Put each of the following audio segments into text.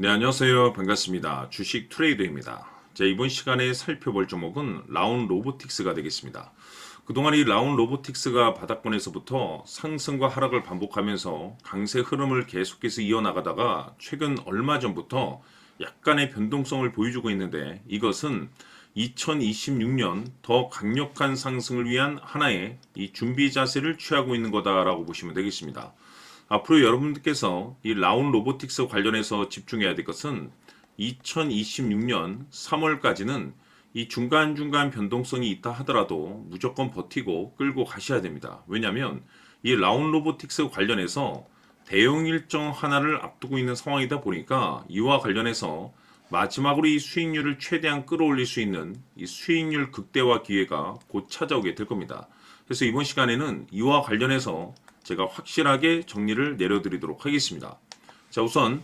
네, 안녕하세요. 반갑습니다. 주식 트레이더입니다. 자, 이번 시간에 살펴볼 종목은 라운 로보틱스가 되겠습니다. 그동안 이 라운 로보틱스가 바닥권에서부터 상승과 하락을 반복하면서 강세 흐름을 계속해서 이어나가다가 최근 얼마 전부터 약간의 변동성을 보여주고 있는데, 이것은 2026년 더 강력한 상승을 위한 하나의 이 준비 자세를 취하고 있는 거다라고 보시면 되겠습니다. 앞으로 여러분들께서 이 라운 로보틱스 관련해서 집중해야 될 것은 2026년 3월까지는 이 중간중간 변동성이 있다 하더라도 무조건 버티고 끌고 가셔야 됩니다. 왜냐하면 이 라운 로보틱스 관련해서 대형 일정 하나를 앞두고 있는 상황이다 보니까 이와 관련해서 마지막으로 이 수익률을 최대한 끌어올릴 수 있는 이 수익률 극대화 기회가 곧 찾아오게 될 겁니다. 그래서 이번 시간에는 이와 관련해서 제가 확실하게 정리를 내려드리도록 하겠습니다. 자, 우선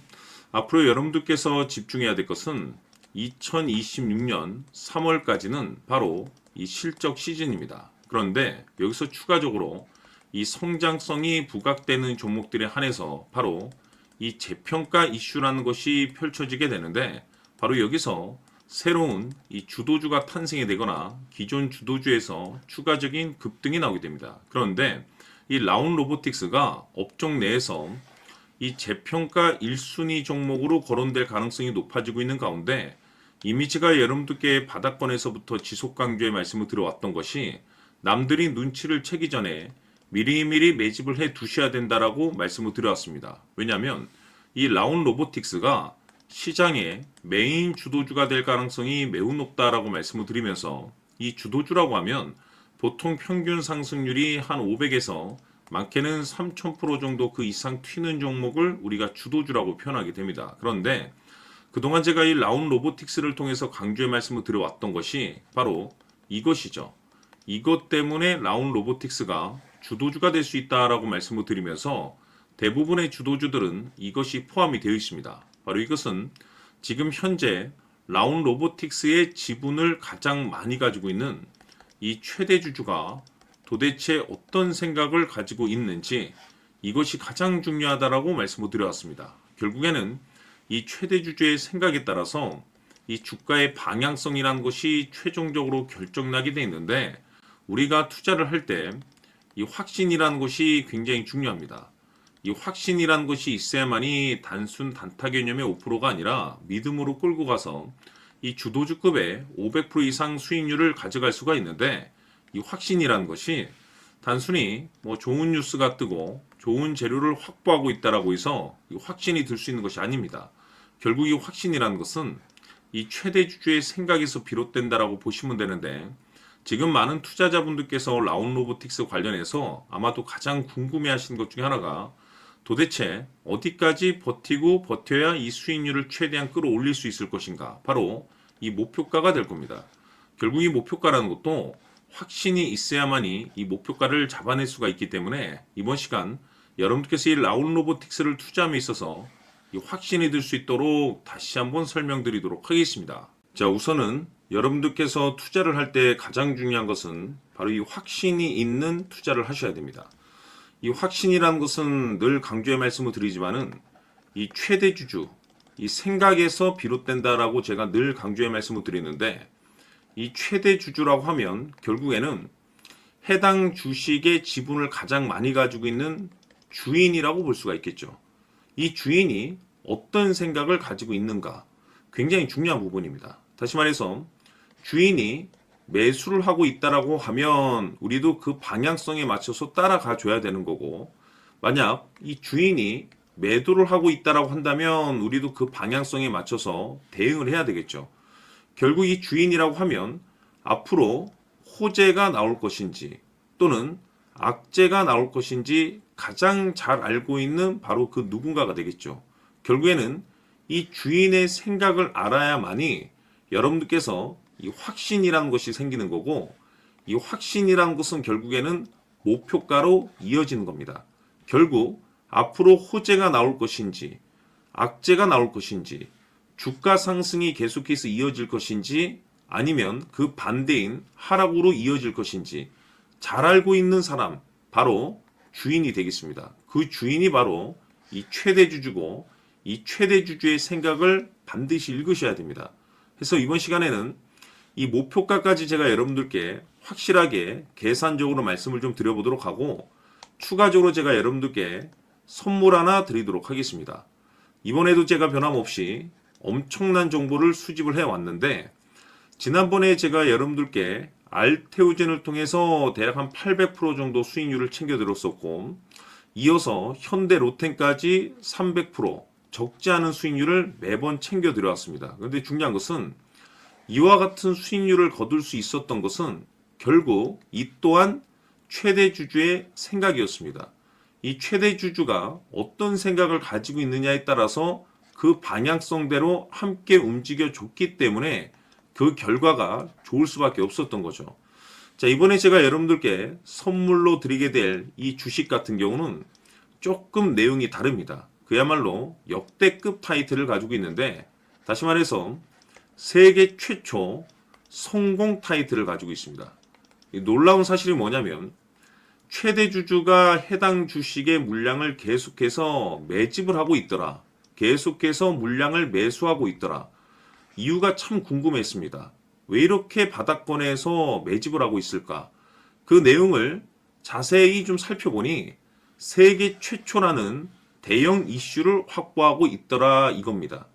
앞으로 여러분들께서 집중해야 될 것은 2026년 3월까지는 바로 이 실적 시즌입니다. 그런데 여기서 추가적으로 이 성장성이 부각되는 종목들에 한해서 바로 이 재평가 이슈라는 것이 펼쳐지게 되는데, 바로 여기서 새로운 이 주도주가 탄생이 되거나 기존 주도주에서 추가적인 급등이 나오게 됩니다. 그런데 이 라운 로보틱스가 업종 내에서 이 재평가 1순위 종목으로 거론될 가능성이 높아지고 있는 가운데, 이미 제가 여러분들께 바닥권에서부터 지속 강조의 말씀을 드려왔던 것이 남들이 눈치를 채기 전에 미리미리 매집을 해 두셔야 된다라고 말씀을 드려왔습니다. 왜냐하면 이 라운 로보틱스가 시장의 메인 주도주가 될 가능성이 매우 높다라고 말씀을 드리면서, 이 주도주라고 하면 보통 평균 상승률이 한 500에서 많게는 3000% 정도 그 이상 튀는 종목을 우리가 주도주라고 표현하게 됩니다. 그런데 그동안 제가 이 라운 로보틱스를 통해서 강조의 말씀을 드려왔던 것이 바로 이것이죠. 이것 때문에 라운 로보틱스가 주도주가 될 수 있다라고 말씀을 드리면서 대부분의 주도주들은 이것이 포함이 되어 있습니다. 바로 이것은 지금 현재 라운 로보틱스의 지분을 가장 많이 가지고 있는 이 최대 주주가 도대체 어떤 생각을 가지고 있는지, 이것이 가장 중요하다라고 말씀을 드려왔습니다. 결국에는 이 최대 주주의 생각에 따라서 이 주가의 방향성이라는 것이 최종적으로 결정나게 돼 있는데, 우리가 투자를 할 때 이 확신이라는 것이 굉장히 중요합니다. 이 확신이라는 것이 있어야만이 단순 단타 개념의 5%가 아니라 믿음으로 끌고 가서 이 주도주급의 500% 이상 수익률을 가져갈 수가 있는데, 이 확신이라는 것이 단순히 뭐 좋은 뉴스가 뜨고 좋은 재료를 확보하고 있다라고 해서 이 확신이 들 수 있는 것이 아닙니다. 결국 이 확신이라는 것은 이 최대 주주의 생각에서 비롯된다라고 보시면 되는데, 지금 많은 투자자분들께서 라운 로보틱스 관련해서 아마도 가장 궁금해하시는 것 중에 하나가 도대체 어디까지 버티고 버텨야 이 수익률을 최대한 끌어올릴 수 있을 것인가, 바로 이 목표가가 될 겁니다. 결국 이 목표가라는 것도 확신이 있어야만이 이 목표가를 잡아낼 수가 있기 때문에, 이번 시간 여러분들께서 이 라운 로보틱스를 투자함에 있어서 이 확신이 들 수 있도록 다시 한번 설명드리도록 하겠습니다. 자, 우선은 여러분들께서 투자를 할 때 가장 중요한 것은 바로 이 확신이 있는 투자를 하셔야 됩니다. 이 확신이라는 것은 늘 강조의 말씀을 드리지만은 이 최대 주주, 이 생각에서 비롯된다라고 제가 늘 강조의 말씀을 드리는데, 이 최대 주주라고 하면 결국에는 해당 주식의 지분을 가장 많이 가지고 있는 주인이라고 볼 수가 있겠죠. 이 주인이 어떤 생각을 가지고 있는가, 굉장히 중요한 부분입니다. 다시 말해서 주인이 매수를 하고 있다라고 하면 우리도 그 방향성에 맞춰서 따라가 줘야 되는 거고, 만약 이 주인이 매도를 하고 있다라고 한다면 우리도 그 방향성에 맞춰서 대응을 해야 되겠죠. 결국 이 주인이라고 하면 앞으로 호재가 나올 것인지 또는 악재가 나올 것인지 가장 잘 알고 있는 바로 그 누군가가 되겠죠. 결국에는 이 주인의 생각을 알아야만이 여러분들께서 이 확신이라는 것이 생기는 거고, 이 확신이라는 것은 결국에는 목표가로 이어지는 겁니다. 결국 앞으로 호재가 나올 것인지 악재가 나올 것인지, 주가 상승이 계속해서 이어질 것인지 아니면 그 반대인 하락으로 이어질 것인지 잘 알고 있는 사람, 바로 주인이 되겠습니다. 그 주인이 바로 이 최대 주주고, 이 최대 주주의 생각을 반드시 읽으셔야 됩니다. 그래서 이번 시간에는 이 목표가까지 제가 여러분들께 확실하게 계산적으로 말씀을 좀 드려보도록 하고, 추가적으로 제가 여러분들께 선물 하나 드리도록 하겠습니다. 이번에도 제가 변함없이 엄청난 정보를 수집을 해왔는데, 지난번에 제가 여러분들께 알테오젠을 통해서 대략 한 800% 정도 수익률을 챙겨드렸었고, 이어서 현대 로템까지 300% 적지 않은 수익률을 매번 챙겨드려왔습니다. 그런데 중요한 것은 이와 같은 수익률을 거둘 수 있었던 것은 결국 이 또한 최대 주주의 생각이었습니다. 이 최대 주주가 어떤 생각을 가지고 있느냐에 따라서 그 방향성대로 함께 움직여 줬기 때문에 그 결과가 좋을 수밖에 없었던 거죠. 자, 이번에 제가 여러분들께 선물로 드리게 될 이 주식 같은 경우는 조금 내용이 다릅니다. 그야말로 역대급 타이틀을 가지고 있는데, 다시 말해서 세계 최초 성공 타이틀을 가지고 있습니다. 이 놀라운 사실이 뭐냐면 최대 주주가 해당 주식의 물량을 계속해서 매집을 하고 있더라. 계속해서 물량을 매수하고 있더라. 이유가 참 궁금했습니다. 왜 이렇게 바닥권에서 매집을 하고 있을까? 그 내용을 자세히 좀 살펴보니 세계 최초라는 대형 이슈를 확보하고 있더라 이겁니다.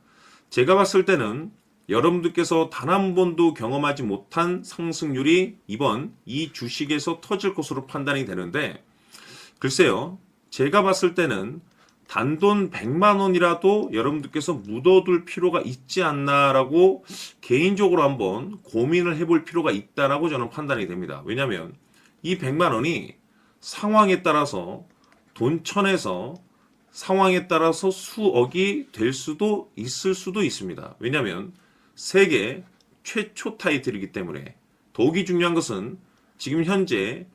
제가 봤을 때는 여러분들께서 단 한 번도 경험하지 못한 상승률이 이번 이 주식에서 터질 것으로 판단이 되는데, 글쎄요, 제가 봤을 때는 단돈 100만 원이라도 여러분들께서 묻어둘 필요가 있지 않나라고 개인적으로 한번 고민을 해볼 필요가 있다라고 저는 판단이 됩니다. 왜냐하면 이 100만 원이 상황에 따라서 돈천에서 상황에 따라서 수억이 될 수도 있을 수도 있습니다. 왜냐하면 세계 최초 타이틀이기 때문에. 더욱이 중요한 것은 지금 현재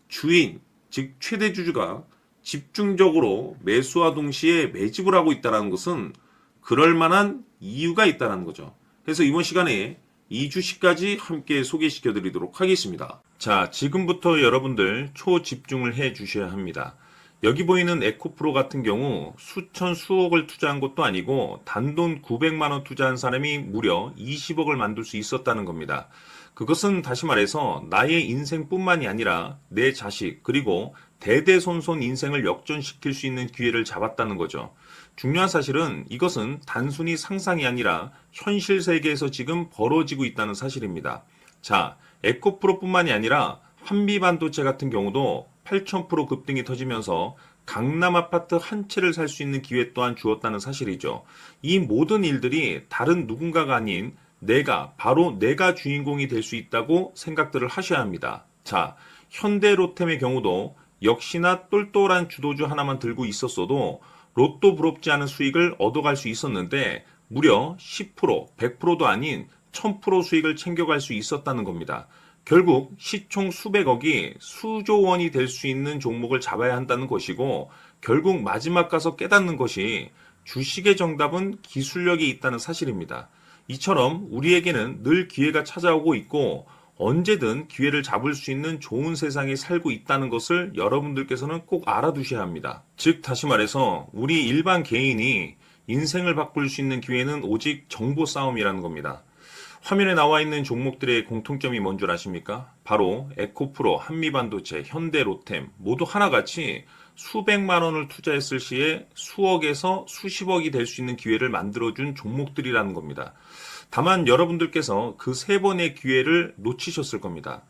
주인, 즉 최대 주주가 집중적으로 매수와 동시에 매집을 하고 있다는 것은 그럴 만한 이유가 있다는 거죠. 그래서 이번 시간에 이 주식까지 함께 소개시켜 드리도록 하겠습니다. 자, 지금부터 여러분들 초집중을 해 주셔야 합니다. 여기 보이는 에코프로 같은 경우 수천 수억을 투자한 것도 아니고 단돈 900만 원 투자한 사람이 무려 20억을 만들 수 있었다는 겁니다. 그것은 다시 말해서 나의 인생뿐만이 아니라 내 자식 그리고 대대손손 인생을 역전시킬 수 있는 기회를 잡았다는 거죠. 중요한 사실은 이것은 단순히 상상이 아니라 현실 세계에서 지금 벌어지고 있다는 사실입니다. 자, 에코프로뿐만이 아니라 한미반도체 같은 경우도 8,000% 급등이 터지면서 강남 아파트 한 채를 살 수 있는 기회 또한 주었다는 사실이죠. 이 모든 일들이 다른 누군가가 아닌 바로 내가 주인공이 될 수 있다고 생각들을 하셔야 합니다. 자, 현대로템의 경우도 역시나 똘똘한 주도주 하나만 들고 있었어도 로또 부럽지 않은 수익을 얻어갈 수 있었는데 무려 10%, 100%도 아닌 1000% 수익을 챙겨갈 수 있었다는 겁니다. 결국 시총 수백억이 수조 원이 될 수 있는 종목을 잡아야 한다는 것이고, 결국 마지막 가서 깨닫는 것이 주식의 정답은 기술력이 있다는 사실입니다. 이처럼 우리에게는 늘 기회가 찾아오고 있고 언제든 기회를 잡을 수 있는 좋은 세상에 살고 있다는 것을 여러분들께서는 꼭 알아두셔야 합니다. 즉 다시 말해서 우리 일반 개인이 인생을 바꿀 수 있는 기회는 오직 정보 싸움이라는 겁니다. 화면에 나와 있는 종목들의 공통점이 뭔 줄 아십니까? 바로 에코프로, 한미반도체, 현대로템 모두 하나같이 수백만 원을 투자했을 시에 수억에서 수십억이 될 수 있는 기회를 만들어준 종목들이라는 겁니다. 다만 여러분들께서 그 세 번의 기회를 놓치셨을 겁니다.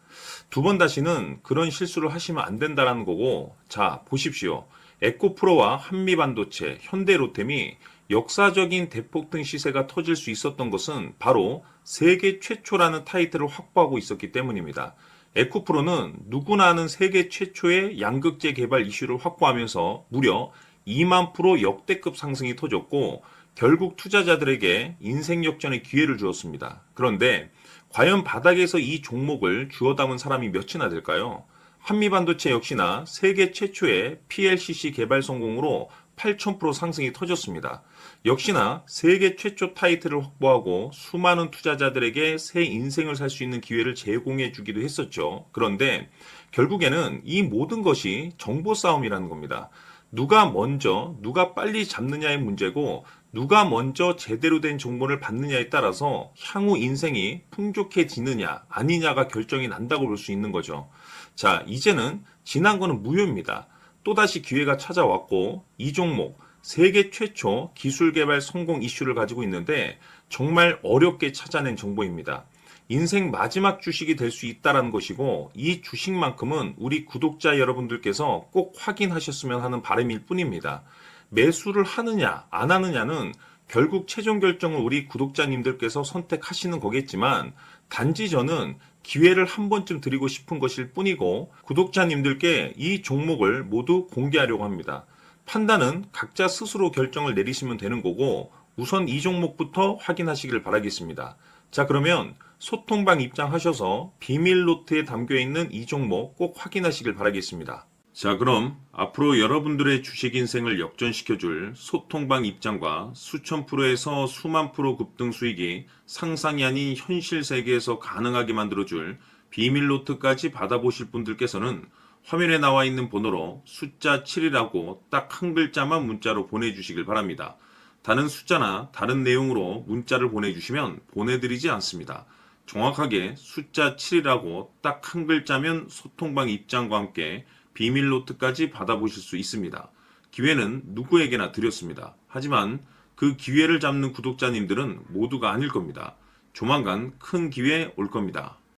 두 번 다시는 그런 실수를 하시면 안 된다는 거고, 자 보십시오. 에코프로와 한미반도체, 현대로템이 역사적인 대폭등 시세가 터질 수 있었던 것은 바로 세계 최초라는 타이틀을 확보하고 있었기 때문입니다. 에코프로는 누구나 아는 세계 최초의 양극재 개발 이슈를 확보하면서 무려 2만 프로 역대급 상승이 터졌고 결국 투자자들에게 인생 역전의 기회를 주었습니다. 그런데 과연 바닥에서 이 종목을 주워 담은 사람이 몇이나 될까요? 한미반도체 역시나 세계 최초의 PLCC 개발 성공으로 8,000% 상승이 터졌습니다. 역시나 세계 최초 타이틀을 확보하고 수많은 투자자들에게 새 인생을 살 수 있는 기회를 제공해 주기도 했었죠. 그런데 결국에는 이 모든 것이 정보 싸움이라는 겁니다. 누가 먼저, 누가 빨리 잡느냐의 문제고 누가 먼저 제대로 된 정보를 받느냐에 따라서 향후 인생이 풍족해지느냐 아니냐가 결정이 난다고 볼 수 있는 거죠. 자, 이제는 지난 거는 무효입니다. 또다시 기회가 찾아왔고 이 종목 세계 최초 기술 개발 성공 이슈를 가지고 있는데 정말 어렵게 찾아낸 정보입니다. 인생 마지막 주식이 될 수 있다는 것이고 이 주식만큼은 우리 구독자 여러분들께서 꼭 확인하셨으면 하는 바람일 뿐입니다. 매수를 하느냐 안 하느냐는 결국 최종 결정을 우리 구독자님들께서 선택하시는 거겠지만 단지 저는 기회를 한 번쯤 드리고 싶은 것일 뿐이고 구독자님들께 이 종목을 모두 공개하려고 합니다. 판단은 각자 스스로 결정을 내리시면 되는 거고 우선 이 종목부터 확인하시길 바라겠습니다. 자, 그러면 소통방 입장하셔서 비밀 노트에 담겨 있는 이 종목 꼭 확인하시길 바라겠습니다. 자, 그럼 앞으로 여러분들의 주식 인생을 역전시켜줄 소통방 입장과 수천 프로에서 수만 프로 급등 수익이 상상이 아닌 현실 세계에서 가능하게 만들어줄 비밀 노트까지 받아보실 분들께서는 화면에 나와 있는 번호로 숫자 7이라고 딱 한 글자만 문자로 보내주시길 바랍니다. 다른 숫자나 다른 내용으로 문자를 보내주시면 보내드리지 않습니다. 정확하게 숫자 7이라고 딱 한 글자면 소통방 입장과 함께 비밀 노트까지 받아보실 수 있습니다. 기회는 누구에게나 드렸습니다. 하지만 그 기회를 잡는 구독자님들은 모두가 아닐 겁니다. 조만간 큰 기회 올 겁니다.